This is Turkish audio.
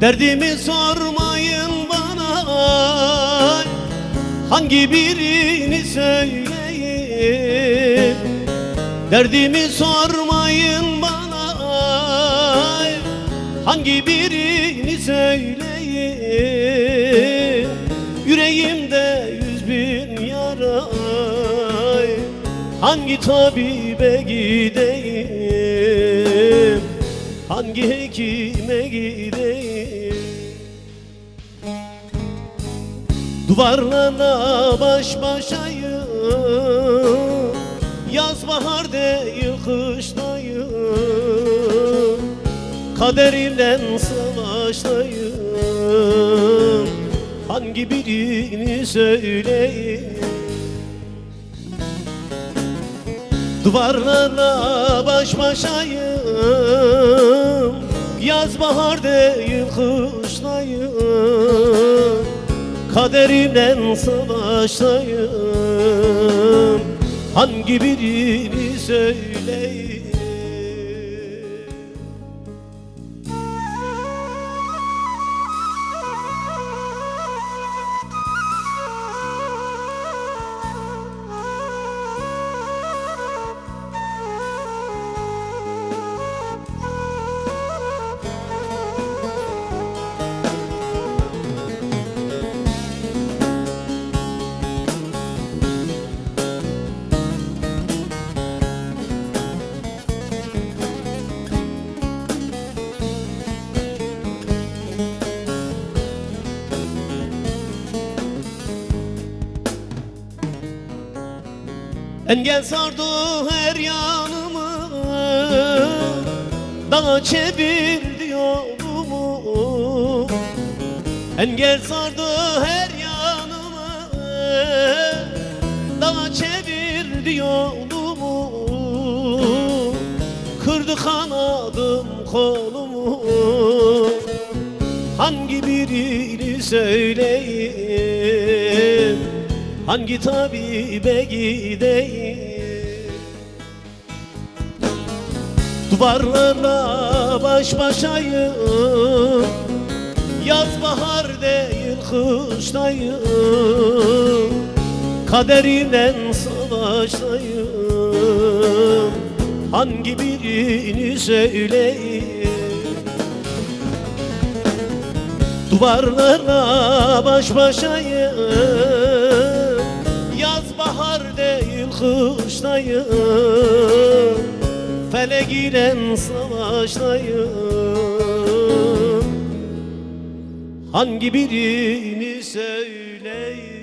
Derdimi sormayın bana, hangi birini söyleyeyim? Derdimi sormayın bana, hangi birini söyleyeyim? Yüreğimde 100.000 yara, hangi tabibe gideyim? Hangi hekime gideyim? Duvarlarla baş başayım, yaz bahar değil kıştayım, kaderimle savaştayım. Hangi birini söyleyeyim? Duvarlarla baş başayım, yaz bahar değil kıştayım, kaderimle savaştayım. Hangi birini söyleyeyim? Engel sardı her yanımı, dağa çevirdi yolumu. Engel sardı her yanımı, dağa çevirdi yolumu. Kırdı kanadım kolumu, hangi birini söyleyeyim? Hangi tabibe gideyim? Duvarlarla baş başayım, yaz bahar değil kıştayım, kaderimle savaştayım. Hangi birini söyleyeyim? Duvarlarla baş başayım, yaz bahar değil kıştayım, felek ile savaştayım. Hangi birini söyleyeyim?